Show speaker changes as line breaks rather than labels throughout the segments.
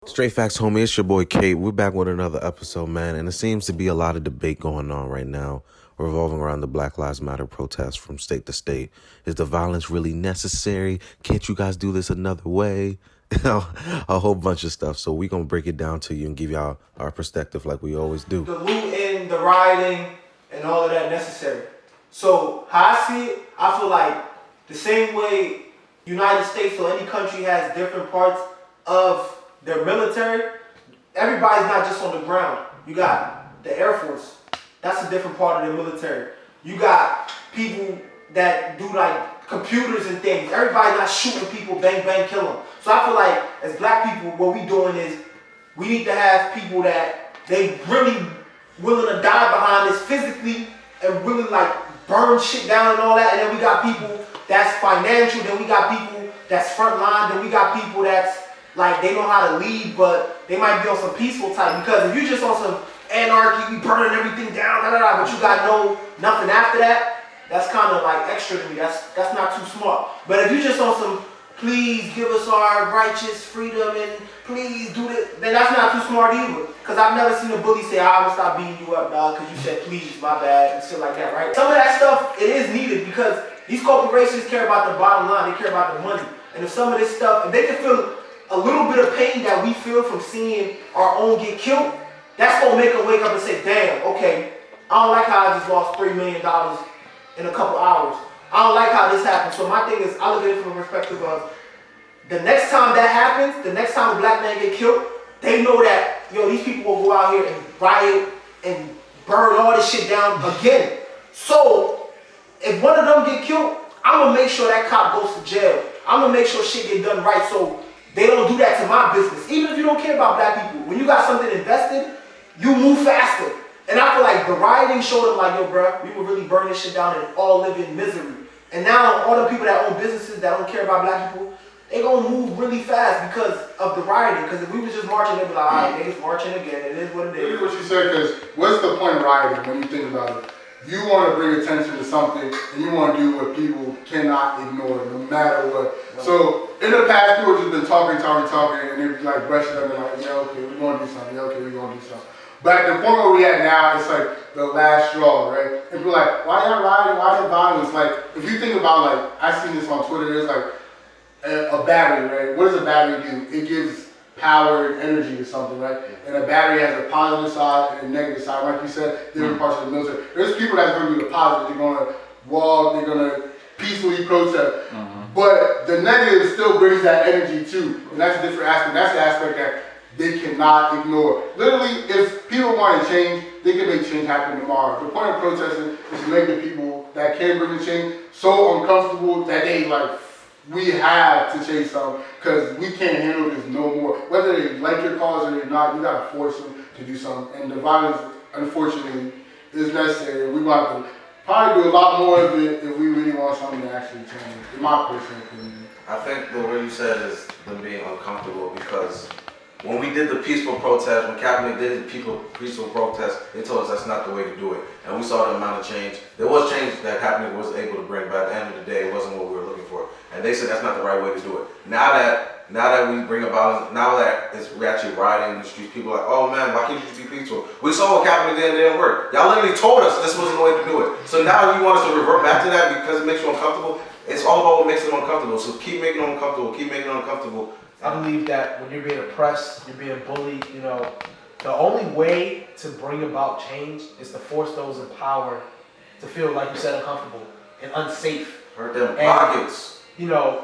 Straight facts, homie. It's your boy Kate. We're back with another episode, man. And it seems to be a lot of debate going on right now, revolving around the Black Lives Matter protests from state to state. Is the violence really necessary? Can't you guys do this another way? A whole bunch of stuff. So we're going to break it down to you and give y'all our perspective like we always do.
The looting, the rioting, and all of that necessary. So how I see it, I feel like the same way United States or any country has different parts of their military, everybody's not just on the ground. You got the Air Force. That's a different part of the military. You got people that do like computers and things. Everybody's not shooting people, bang, bang, kill them. So I feel like as black people, what we doing is we need to have people that they really willing to die behind this physically and really like burn shit down and all that. And then we got people that's financial. Then we got people that's frontline. Then we got people that's like they know how to lead, but they might be on some peaceful type. Because if you just on some anarchy, we burning everything down, but you got nothing after that, that's kind of like extra to me. That's not too smart. But if you just on some please give us our righteous freedom and please do this, then that's not too smart either. Because I've never seen a bully say, I'm gonna stop beating you up, dog, because you said please, my bad, and shit like that, right? Some of that stuff, it is needed because these corporations care about the bottom line, they care about the money. And if some of this stuff, if they can feel a little bit of pain that we feel from seeing our own get killed, that's gonna make them wake up and say, damn, okay, I don't like how I just lost $3 million in a couple hours. I don't like how this happened. So my thing is, I look at it from the perspective of the next time that happens, the next time a black man get killed, they know that, yo, these people will go out here and riot and burn all this shit down again. So if one of them get killed, I'm gonna make sure that cop goes to jail. I'm gonna make sure shit get done right so they don't do that to my business. Even if you don't care about black people, when you got something invested, you move faster. And I feel like the rioting showed them like, yo, bro, we would really burn this shit down and all live in misery. And now all the people that own businesses that don't care about black people, they gonna move really fast because of the rioting. Because if we was just marching, they'd be like, all right, niggas marching again. It is what it is.
Here's what you said, because what's the point of rioting when you think about it? You want to bring attention to something, and you want to do what people cannot ignore, no matter what. Right. So in the past, people have just been talking, and they be like brushing up and like, yeah, okay, we're gonna do something. Yeah, okay, we're gonna do something. But at the point where we at now, it's like the last straw, right? And people are like, why y'all rioting? Why the violence? Like, if you think about like, I seen this on Twitter. There's like a battery, right? What does a battery do? It gives power and energy to something, right? And a battery has a positive side and a negative side. Like you said, different parts of the military. There's people that's going to do the positive. They're going to walk, they're going to peacefully protest. But the negative still brings that energy too. And that's a different aspect. That's the aspect that they cannot ignore. Literally, if people want to change, they can make change happen tomorrow. The point of protesting is to make the people that can bring the change so uncomfortable that they like, we have to change something because we can't handle this no more. Whether they like your cause or not, you gotta force them to do something. And the violence, unfortunately, is necessary. We want to probably do a lot more of it if we really want something to actually change, in my personal opinion.
I think the way you said is them being uncomfortable because when we did the peaceful protest, when Kaepernick did the peaceful protest, they told us that's not the way to do it. And we saw the amount of change. There was change that Kaepernick was able to bring, but at the end of the day, it wasn't what we were looking for. And they said that's not the right way to do it. Now that we bring about, now that we're actually rioting in the streets, people are like, oh man, why can't you just be peaceful? We saw what Kaepernick did and it didn't work. Y'all literally told us this wasn't the way to do it. So now you want us to revert back to that because it makes you uncomfortable? It's all about what makes them uncomfortable. So keep making them uncomfortable, keep making them uncomfortable.
I believe that when you're being oppressed, you're being bullied, you know, the only way to bring about change is to force those in power to feel, like you said, uncomfortable and unsafe.
Hurt them pockets.
You know,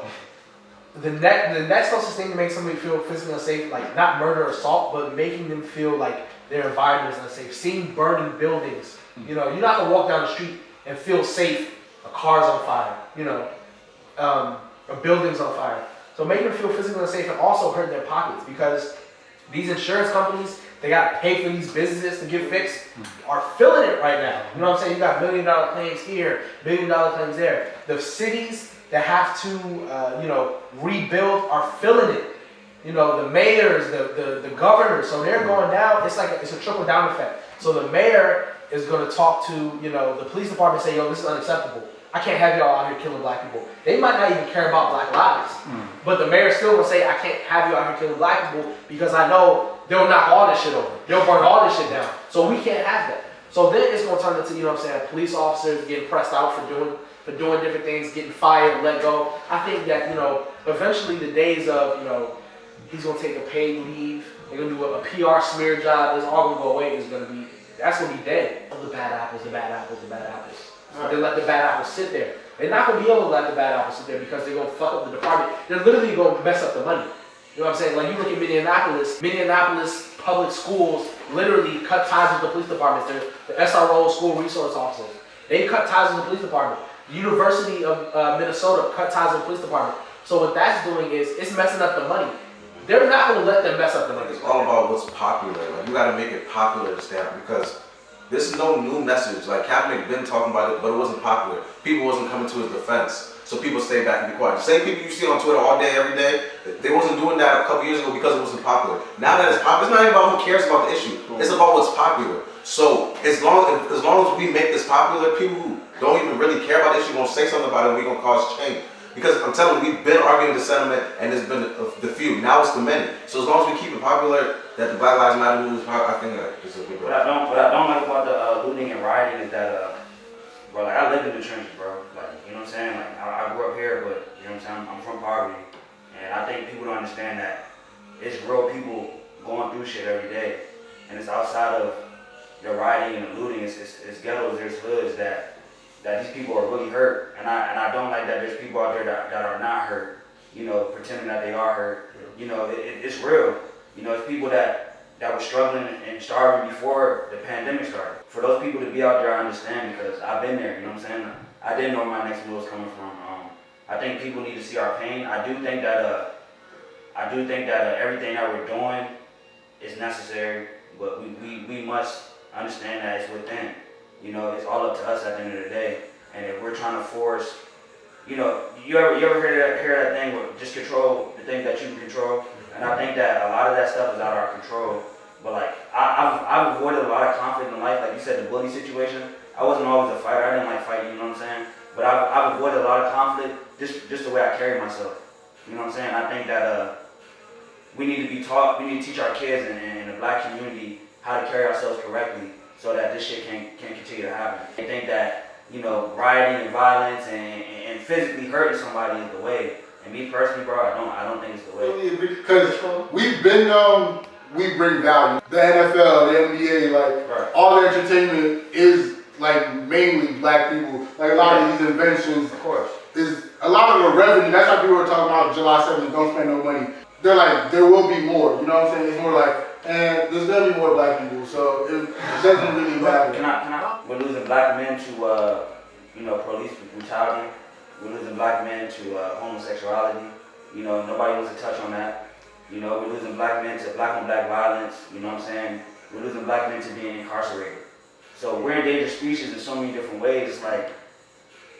the next closest thing to make somebody feel physically unsafe, like not murder or assault, but making them feel like their environment is unsafe. Seeing burning buildings, you know, you're not gonna walk down the street and feel safe. A car's on fire, you know, a building's on fire. So make them feel physically unsafe and also hurt their pockets because these insurance companies, they got to pay for these businesses to get fixed, are feeling it right now. You know what I'm saying? You got $1 million claims here, $1 billion claims there. The cities that have to, rebuild are feeling it. You know, the mayors, the governors, so they're going down. It's a trickle down effect. So the mayor is going to talk to, the police department and say, yo, this is unacceptable. I can't have y'all out here killing black people. They might not even care about black lives. But the mayor still will say, I can't have you out here killing black people because I know they'll knock all this shit over. They'll burn all this shit down. So we can't have that. So then it's going to turn into, you know what I'm saying, police officers getting pressed out for doing different things, getting fired, let go. I think that, you know, eventually the days of, you know, he's going to take a paid leave, they're going to do a PR smear job, it's all going to go away, that's going to be dead. Oh, the bad apples, the bad apples, the bad apples. Right. They let the bad apples sit there. They're not going to be able to let the bad apples sit there because they're going to fuck up the department. They're literally going to mess up the money. You know what I'm saying? Like, you look at Minneapolis public schools literally cut ties with the police departments. They're the SRO, school resource officers. They cut ties with the police department. The University of Minnesota cut ties with the police department. So what that's doing is it's messing up the money. They're not going to let them mess up the money.
It's all about what's popular. Like, you got to make it popular to stay out because this is no new message. Like, Kaepernick been talking about it, but it wasn't popular. People wasn't coming to his defense. So people stay back and be quiet. The same people you see on Twitter all day, every day, they wasn't doing that a couple years ago because it wasn't popular. Now that it's popular, it's not even about who cares about the issue. It's about what's popular. So as long as we make this popular, people who don't even really care about the issue gonna say something about it and we're gonna cause change. Because I'm telling you, we've been arguing the sentiment and it's been the few. Now it's the many. So as long as we keep it popular, that the Black Lives Matter movement, I think that this is a good
What I don't like about the looting and rioting is that, bro, like, I live in the trenches, bro. Like, you know what I'm saying? Like, I grew up here, but, you know what I'm saying? I'm from poverty. And I think people don't understand that it's real people going through shit every day. And it's outside of the rioting and the looting. It's ghettos, there's hoods that these people are really hurt. And I don't like that there's people out there that are not hurt, you know, pretending that they are hurt. You know, it's real. You know, it's people that were struggling and starving before the pandemic started. For those people to be out there, I understand because I've been there, you know what I'm saying? I didn't know where my next meal was coming from. I think people need to see our pain. I do think that everything that we're doing is necessary, but we must understand that it's within. You know, it's all up to us at the end of the day. And if we're trying to force, you know, you ever hear that thing where just control the things that you can control? And I think that a lot of that stuff is out of our control. But like, I've avoided a lot of conflict in life. Like you said, the bully situation. I wasn't always a fighter. I didn't like fighting, you know what I'm saying? But I've avoided a lot of conflict just the way I carry myself. You know what I'm saying? I think that we need to be taught, we need to teach our kids in the black community how to carry ourselves correctly so that this shit can't continue to happen. I think that, you know, rioting and violence and physically hurting somebody is the way. And me personally, bro, I don't think it's the way.
Because we've been we bring value. The NFL, the NBA, like
right.
all the entertainment is like mainly black people. Like a lot of these inventions,
of course,
is a lot of the revenue. That's why people were talking about July 7th. Don't spend no money. They're like, there will be more. You know what I'm saying? It's more like, and there's gonna be more black people. So it doesn't really matter.
Can I? We're losing black men to you know, police brutality. We're losing black men to homosexuality. You know, nobody wants to touch on that. You know, we're losing black men to black on black violence. You know what I'm saying? We're losing black men to being incarcerated. So we're endangered species in so many different ways. It's like,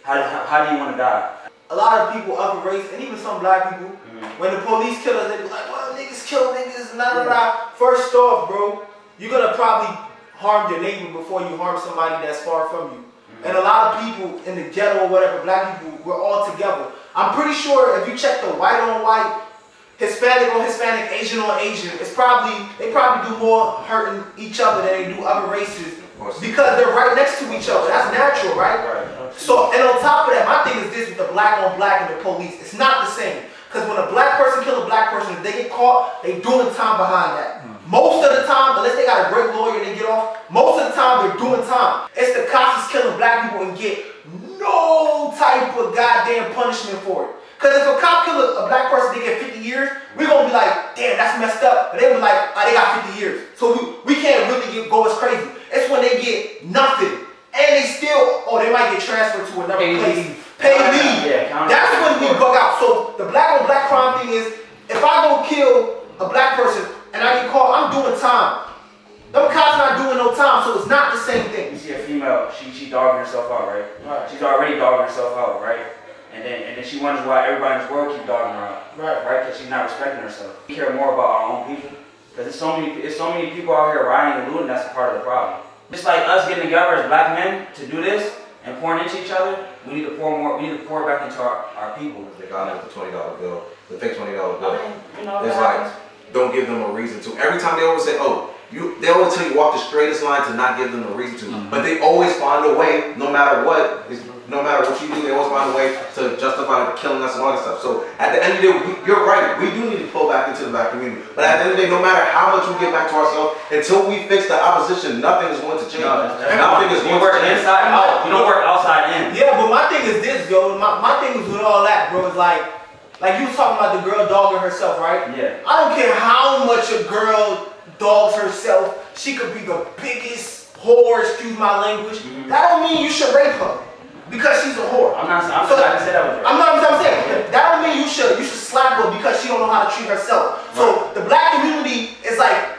how do you want to die?
A lot of people, other race, and even some black people, when the police kill us, they be like, well, niggas kill niggas, First off, bro, you're gonna probably harm your neighbor before you harm somebody that's far from you. And a lot of people in the ghetto or whatever, black people, we're all together. I'm pretty sure if you check the white on white, Hispanic on Hispanic, Asian on Asian, they probably do more hurting each other than they do other races because they're right next to each other. That's natural, right? So, and on top of that, my thing is this with the black on black and the police. It's not the same. Because when a black person kills a black person, if they get caught, they doing time behind that. Most of the time, unless they got a great lawyer and they get off, most of the time they're doing time. It's the cops that's killing black people and get no type of goddamn punishment for it. Because if a cop kills a black person, they get 50 years, we're going to be like, damn, that's messed up. But they be like, oh, they got 50 years. So we can't really go as crazy. It's when they get nothing. And they still, they might get transferred to another place. Pay leave. Yeah, that's when we bug out. So the black on black crime thing is, if I go kill a black person and I get caught, I'm doing time. Them cops not doing no time, so it's not the same thing.
You see a female, she dogging herself out, right? She's already dogging herself out, right? And then she wonders why everybody in this world keeps dogging her out, right? Because she's not respecting herself. We care more about our own people. Because there's so many people out here rioting and looting. That's a part of the problem. It's like us getting together as black men to do this, and pouring into each other, we need to pour more. We need to pour back into our people.
They got them with the $20 bill, the fake $20 bill.
I mean, you know,
It's
that
like,
happens.
don't give them a reason to. Every time they always say, oh, they always tell you walk the straightest line to not give them a reason to. But they always find a way, no matter what, no matter what you do, they always find a way to justify killing us and all that stuff. So at the end of the day, you're right. We do need to pull back into the black community. But at the end of the day, no matter how much we get back to ourselves, until we fix the opposition, nothing is going to change. Nothing is
You
going
work
to change.
inside out. You don't work outside in.
Yeah, but my thing is this, yo. My thing is with all that, bro. Is like you was talking about the girl dogging herself, right?
Yeah.
I don't care how much a girl dogs herself. She could be the biggest whore, excuse my language. That don't mean you should rape her because she's a whore.
I didn't say that was right.
I'm saying that don't mean you should slap her because she don't know how to treat herself. So the black community is like,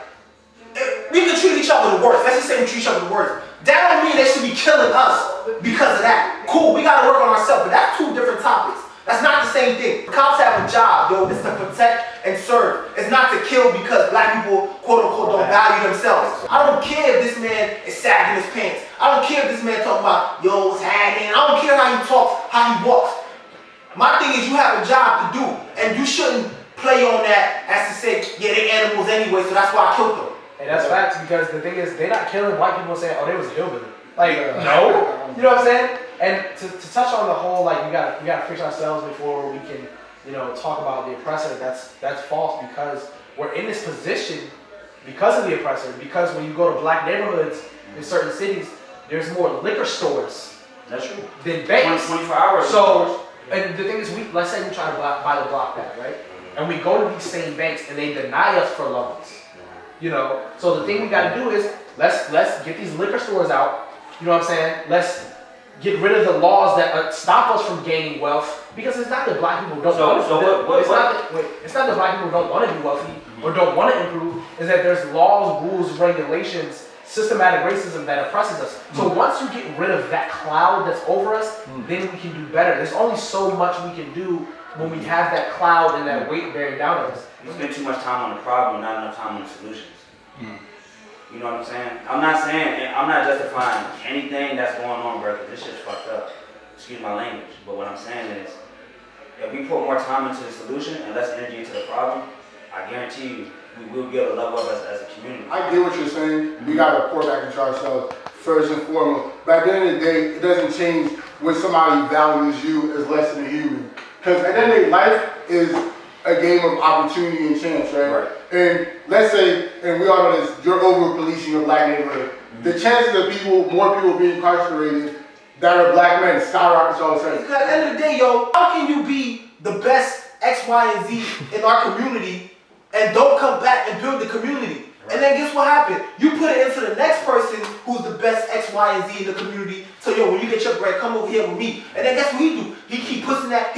we can treat each other the worst. Let's just say we treat each other the worst. That don't mean they should be killing us because of that. Cool, we gotta work on ourselves, but that's two different topics. That's not the same thing. Cops have a job, yo. It's to protect and serve. It's not to kill because black people, quote unquote, don't value themselves. I don't care if this man is sagging his pants. I don't care if this man talking about, yo, what's happening. I don't care how he talks, how he walks. My thing is you have a job to do, and you shouldn't play on that as to say, yeah, they animals anyway, so that's why I killed them.
And that's facts because the thing is, they're not killing white people saying, oh, they was a hillbilly. Like, no. You know what I'm saying? And to touch on the whole, like, we gotta fix ourselves before we can, talk about the oppressor. That's false because we're in this position because of the oppressor. Because when you go to black neighborhoods in certain cities, there's more liquor stores.
That's true.
Than banks.
24 hours.
So, and the thing is, let's say we try to buy the block back, right? And we go to these same banks and they deny us for loans. So the thing we gotta do is let's get these liquor stores out. You know what I'm saying? Let's get rid of the laws that stop us from gaining wealth because it's not that black people don't want to. It's not that black people don't want to be wealthy or don't want to improve. Is that there's laws, rules, regulations, systematic racism that oppresses us. So once you get rid of that cloud that's over us, then we can do better. There's only so much we can do when we have that cloud and that weight bearing down on us.
We spend too much time on the problem, not enough time on the solutions. You know what I'm saying? I'm not justifying anything that's going on, bro, because this shit's fucked up. Excuse my language. But what I'm saying is, if we put more time into the solution and less energy into the problem, I guarantee you, we will be able to level up as a community.
I get what you're saying. We gotta pour back into ourselves first and foremost. But at the end of the day, it doesn't change when somebody values you as less than a human. Because at the end of the day, life is a game of opportunity and chance, right? And let's say, and we all know this, you're over policing your black neighborhood. The chances of more people being incarcerated that are black men skyrockets all of a sudden.
Because at the end of the day, yo, how can you be the best X, Y, and Z in our community and don't come back and build the community? And then guess what happened? You put it into the next person who's the best X, Y, and Z in the community. So yo, when you get your bread, come over here with me. And then guess what he do? He puts that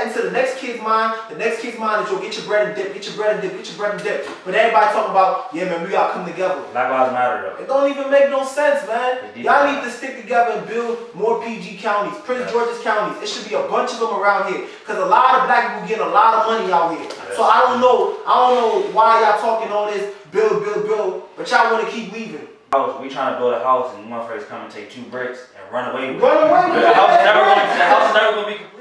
into the next kid's mind. The next kid's mind is yo, get your bread and dip, get your bread and dip, get your bread and dip. But everybody talking about, yeah man, we gotta come together.
Black Lives Matter though.
It don't even make no sense, man. Y'all need to stick together and build more PG counties, Prince George's counties. It should be a bunch of them around here. Cause a lot of black people getting a lot of money out here. So I don't know why y'all talking all this build, but y'all want to keep leaving.
We trying to build a house and motherfuckers come and take 2 bricks and run away with it.
Run away with it.
The house is never going to be complete.